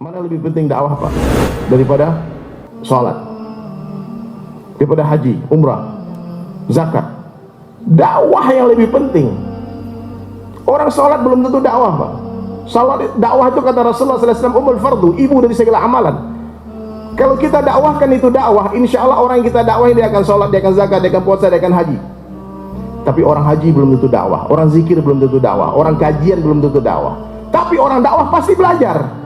Mana lebih penting dakwah Pak daripada sholat, daripada haji, umrah, zakat? Dakwah yang lebih penting. Orang sholat belum tentu dakwah Pak. Sholat, dakwah itu kata Rasulullah SAW umul fardu, ibu dari segala amalan. Kalau kita dakwahkan itu dakwah, insya Allah orang yang kita dakwahi dia akan sholat, dia akan zakat, dia akan puasa, dia akan haji. Tapi orang haji belum tentu dakwah, orang zikir belum tentu dakwah, orang kajian belum tentu dakwah. Tapi orang dakwah pasti belajar.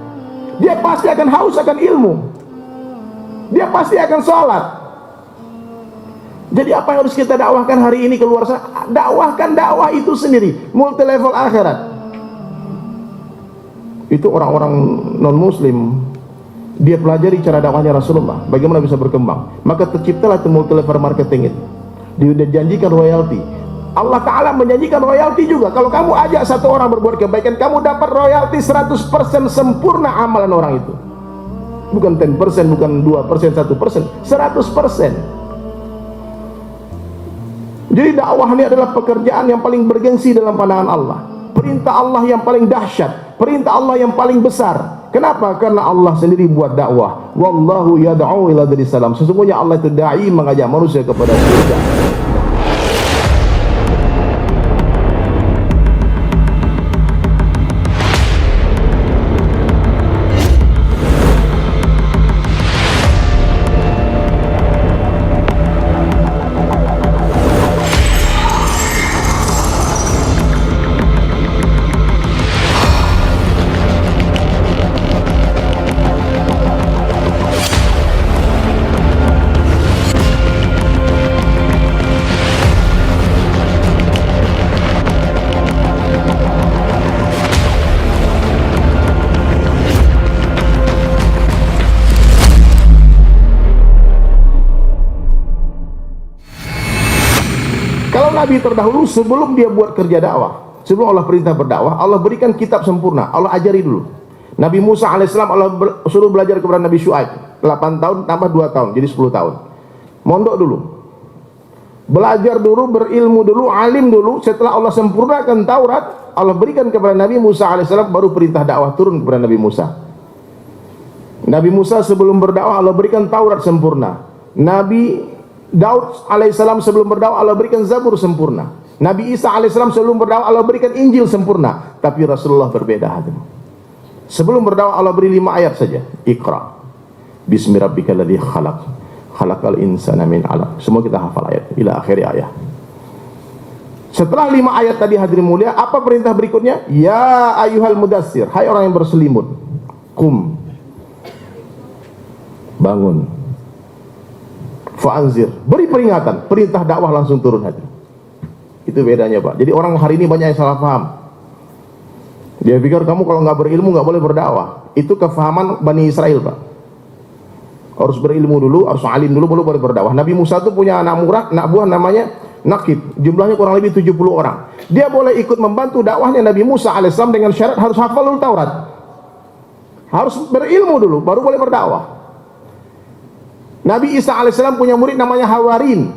Dia pasti akan haus akan ilmu. Dia pasti akan sholat. Jadi apa yang harus kita dakwahkan hari ini keluar sana? Dakwahkan dakwah itu sendiri, multi level akhirat. Itu orang-orang non muslim, dia pelajari cara dakwahnya Rasulullah, bagaimana bisa berkembang. Maka terciptalah itu multi level marketing itu. Dia janjikan royalti. Allah Ta'ala menjanjikan royalti juga. Kalau kamu ajak satu orang berbuat kebaikan, kamu dapat royalti 100% sempurna amalan orang itu. Bukan 10%, bukan 2%, 1%, 100%. Jadi dakwah ini adalah pekerjaan yang paling bergengsi dalam pandangan Allah. Perintah Allah yang paling dahsyat, perintah Allah yang paling besar. Kenapa? Karena Allah sendiri buat dakwah. Wallahu yad'u ila daris salam. Sesungguhnya Allah itu dai, mengajak manusia kepada surga. Nabi terdahulu sebelum dia buat kerja dakwah, sebelum Allah perintah berdakwah, Allah berikan kitab sempurna, Allah ajari dulu. Nabi Musa alaihissalam Allah suruh belajar kepada Nabi Syuaib 8 tahun tambah 2 tahun jadi 10 tahun. Mondok dulu, belajar dulu, berilmu dulu, alim dulu. Setelah Allah sempurnakan Taurat, Allah berikan kepada Nabi Musa alaihissalam, baru perintah dakwah turun kepada Nabi Musa. Nabi Musa sebelum berdakwah Allah berikan Taurat sempurna. Nabi Daud alaihissalam sebelum berdakwah Allah berikan Zabur sempurna. Nabi Isa alaihissalam sebelum berdakwah Allah berikan Injil sempurna. Tapi Rasulullah berbeda hatinya. Sebelum berdakwah Allah beri 5 ayat saja. Iqra bismi rabbikal ladzi khalaq, khalaqal insana min 'alaq. Semua kita hafal ayat ila akhir ayat. Setelah 5 ayat tadi hadirin mulia, apa perintah berikutnya? Ya ayyuhal mudassir, hai orang yang berselimut, qum, bangun, fa'anzir, beri peringatan. Perintah dakwah langsung turun hati. Itu bedanya Pak. Jadi orang hari ini banyak yang salah paham. Dia pikir kamu kalau nggak berilmu nggak boleh berdakwah. Itu kefahaman Bani Israel Pak. Harus berilmu dulu, harus alim dulu, baru boleh berdakwah. Nabi Musa itu punya anak buah namanya Nakib. Jumlahnya kurang lebih 70 orang. Dia boleh ikut membantu dakwahnya Nabi Musa alaihissalam dengan syarat harus hafal dulu Taurat. Harus berilmu dulu, baru boleh berdakwah. Nabi Isa alaihissalam punya murid namanya Hawarin,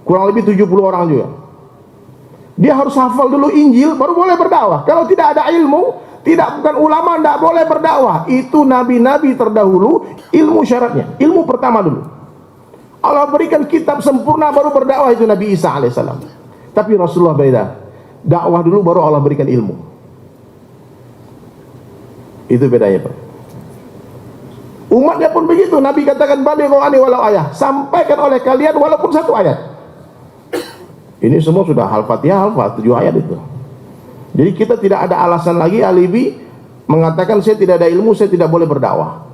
kurang lebih 70 orang juga. Dia harus hafal dulu Injil baru boleh berdakwah. Kalau tidak ada ilmu, bukan ulama, tidak boleh berdakwah. Itu nabi-nabi terdahulu ilmu syaratnya, ilmu pertama dulu. Allah berikan kitab sempurna baru berdakwah, itu Nabi Isa alaihissalam. Tapi Rasulullah beda, dakwah dulu baru Allah berikan ilmu. Itu bedanya Pak. Umatnya pun begitu. Nabi katakan balighu anni walau ayah, sampaikan oleh kalian walaupun 1 ayat. Ini semua sudah Al-Fatihah, 7 ayat itu. Jadi kita tidak ada alasan lagi alibi mengatakan saya tidak ada ilmu, saya tidak boleh berdakwah.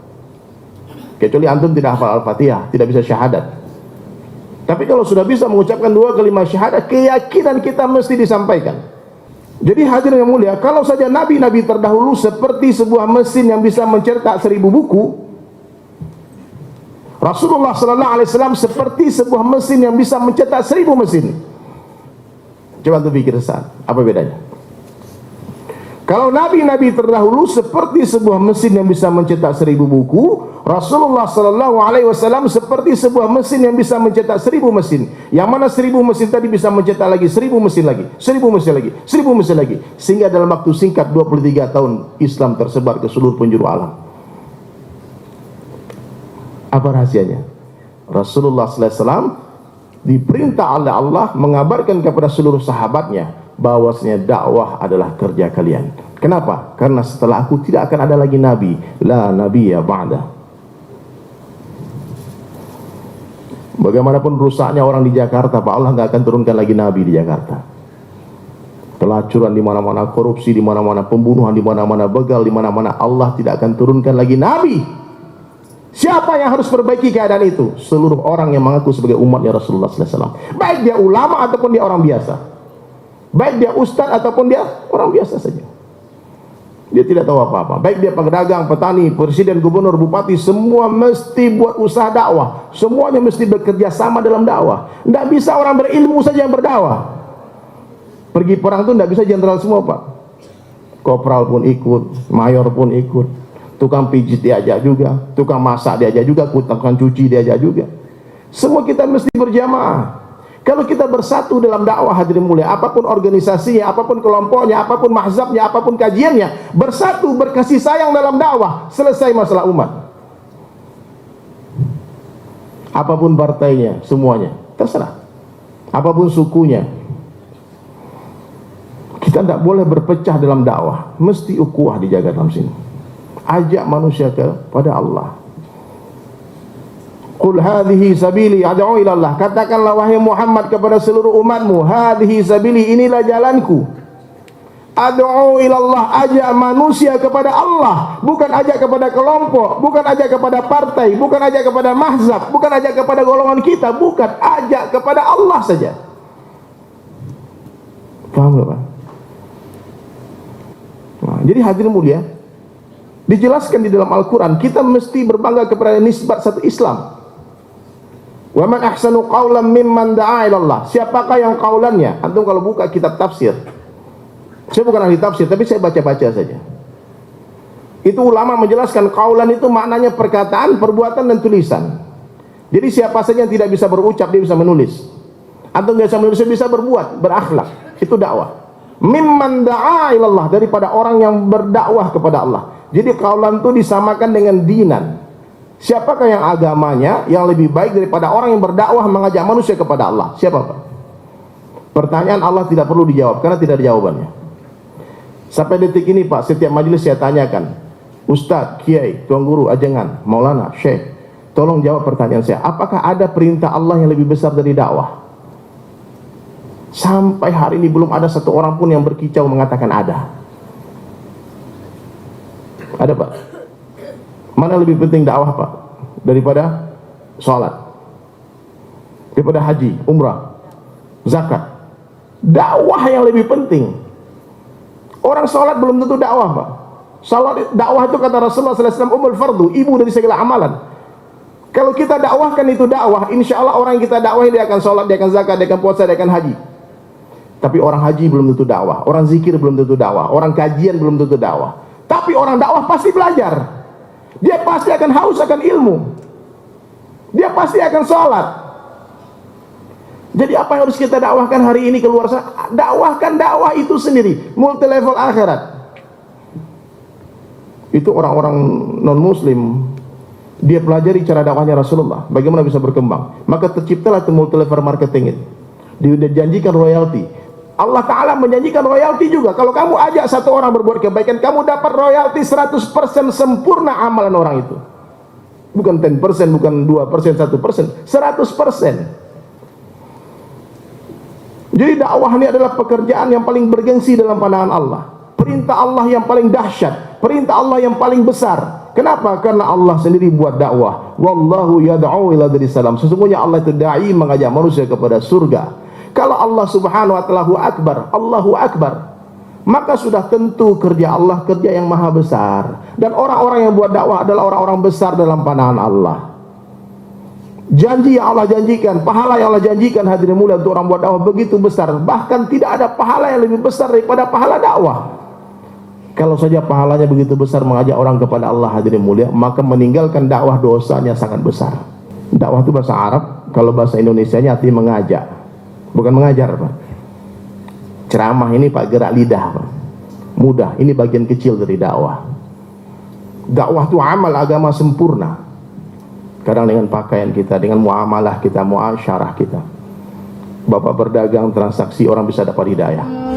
Kecuali antum tidak hafal Al-Fatihah, tidak bisa syahadat. Tapi kalau sudah bisa mengucapkan 2 kalimat syahadat, keyakinan kita mesti disampaikan. Jadi hadirin yang mulia, kalau saja nabi-nabi terdahulu seperti sebuah mesin yang bisa mencetak 1000 buku, Rasulullah sallallahu alaihi wasallam seperti sebuah mesin yang bisa mencetak 1000 mesin. Coba tuh pikir saat, apa bedanya? Kalau nabi-nabi terdahulu seperti sebuah mesin yang bisa mencetak 1000 buku, Rasulullah sallallahu alaihi wasallam seperti sebuah mesin yang bisa mencetak 1000 mesin. Yang mana 1000 mesin tadi bisa mencetak lagi 1000 mesin lagi, 1000 mesin lagi, 1000 mesin lagi. Sehingga dalam waktu singkat 23 tahun Islam tersebar ke seluruh penjuru alam. Apa rahasianya? Rasulullah SAW diperintah oleh Allah mengabarkan kepada seluruh sahabatnya bahwasanya dakwah adalah kerja kalian. Kenapa? Karena setelah aku tidak akan ada lagi nabi, la nabiyya ba'da. Bagaimanapun rusaknya orang di Jakarta, Pak, Allah nggak akan turunkan lagi nabi di Jakarta. Pelacuran di mana-mana, korupsi di mana-mana, pembunuhan di mana-mana, begal di mana-mana, Allah tidak akan turunkan lagi nabi. Siapa yang harus perbaiki keadaan itu? Seluruh orang yang mengaku sebagai umatnya Rasulullah SAW. Baik dia ulama ataupun dia orang biasa. Baik dia ustaz ataupun dia orang biasa saja. Dia tidak tahu apa-apa. Baik dia pedagang, petani, presiden, gubernur, bupati, semua mesti buat usaha dakwah. Semuanya mesti bekerja sama dalam dakwah. Tidak bisa orang berilmu saja yang berdakwah. Pergi perang itu tidak bisa jenderal semua, Pak. Kopral pun ikut, mayor pun ikut, tukang pijit diajak juga, tukang masak diajak juga, tukang cuci diajak juga. Semua kita mesti berjamaah. Kalau kita bersatu dalam dakwah, hadirin mulia, apapun organisasinya, apapun kelompoknya, apapun mazhabnya, apapun kajiannya, bersatu berkasih sayang dalam dakwah, selesai masalah umat. Apapun partainya, semuanya terserah. Apapun sukunya, kita tidak boleh berpecah dalam dakwah. Mesti ukhuwah dijaga dalam sini. Ajak manusia kepada Allah. Qul hadhihi sabili ad'u ila Allah. Katakanlah wahai Muhammad kepada seluruh umatmu, hadhihi sabili, inilah jalanku. Ad'u ila Allah, ajak manusia kepada Allah, bukan ajak kepada kelompok, bukan ajak kepada partai, bukan ajak kepada mazhab, bukan ajak kepada golongan kita, bukan, ajak kepada Allah saja. Paham enggak, Pak? Nah, jadi hadirin mulia, dijelaskan di dalam Al-Quran, kita mesti berbangga kepada nisbat satu Islam. Wa man ahsanu qawlan mimman da'a ila Allah. Siapakah yang qaulannya? Antum kalau buka kitab tafsir, saya bukan ahli tafsir, tapi saya baca-baca saja. Itu ulama menjelaskan qaulan itu maknanya perkataan, perbuatan dan tulisan. Jadi siapa saja yang tidak bisa berucap, dia bisa menulis. Antum bisa menulis, bisa berbuat, berakhlak. Itu dakwah. Mimman da'a ila Allah, daripada orang yang berdakwah kepada Allah. Jadi qaulan itu disamakan dengan dinan. Siapakah yang agamanya yang lebih baik daripada orang yang berdakwah mengajak manusia kepada Allah? Siapa, Pak? Pertanyaan Allah tidak perlu dijawab karena tidak ada jawabannya. Sampai detik ini, Pak, setiap majelis saya tanyakan, Ustadz, Kiai, Tuan Guru, Ajangan, Maulana, Syekh, tolong jawab pertanyaan saya. Apakah ada perintah Allah yang lebih besar dari dakwah? Sampai hari ini belum ada satu orang pun yang berkicau mengatakan ada. Ada, Pak? Mana lebih penting dakwah, Pak, daripada sholat, daripada haji, umrah, zakat? Dakwah yang lebih penting. Orang sholat belum tentu dakwah, Pak. Sholat, dakwah itu kata Rasulullah SAW, umul fardu, ibu dari segala amalan. Kalau kita dakwahkan itu dakwah, insya Allah orang yang kita dakwahi dia akan sholat, dia akan zakat, dia akan puasa, dia akan haji. Tapi orang haji belum tentu dakwah, orang zikir belum tentu dakwah, orang kajian belum tentu dakwah. Tapi orang dakwah pasti belajar. Dia pasti akan haus akan ilmu. Dia pasti akan sholat. Jadi apa yang harus kita dakwahkan hari ini keluar sana? Dakwahkan dakwah itu sendiri, multi level akhirat. Itu orang-orang non muslim, dia pelajari cara dakwahnya Rasulullah, bagaimana bisa berkembang. Maka terciptalah itu multi level marketing itu. Dia janjikan royalti. Allah Ta'ala menjanjikan royalti juga. Kalau kamu ajak satu orang berbuat kebaikan, kamu dapat royalti 100% sempurna amalan orang itu. Bukan 10%, bukan 2%, 1%, 100%. Jadi dakwah ini adalah pekerjaan yang paling bergengsi dalam pandangan Allah. Perintah Allah yang paling dahsyat, perintah Allah yang paling besar. Kenapa? Karena Allah sendiri buat dakwah. Wallahu yad'u ila daris salam. Sesungguhnya Allah itu dai, mengajak manusia kepada surga. Kalau Allah subhanahu wa ta'ala Allahu Akbar, maka sudah tentu kerja Allah kerja yang maha besar. Dan orang-orang yang buat dakwah adalah orang-orang besar dalam pandangan Allah. Janji yang Allah janjikan, pahala yang Allah janjikan, hadirin mulia, untuk orang buat dakwah begitu besar. Bahkan tidak ada pahala yang lebih besar daripada pahala dakwah. Kalau saja pahalanya begitu besar mengajak orang kepada Allah, hadirin mulia, maka meninggalkan dakwah dosanya sangat besar. Dakwah itu bahasa Arab, kalau bahasa Indonesianya artinya mengajak, bukan mengajar, Pak. Ceramah ini, Pak, gerak lidah, Pak. Mudah, ini bagian kecil dari dakwah. Dakwah itu amal agama sempurna. kadang dengan pakaian kita, dengan muamalah kita, muasyarah kita. Bapak berdagang, transaksi, orang bisa dapat hidayah.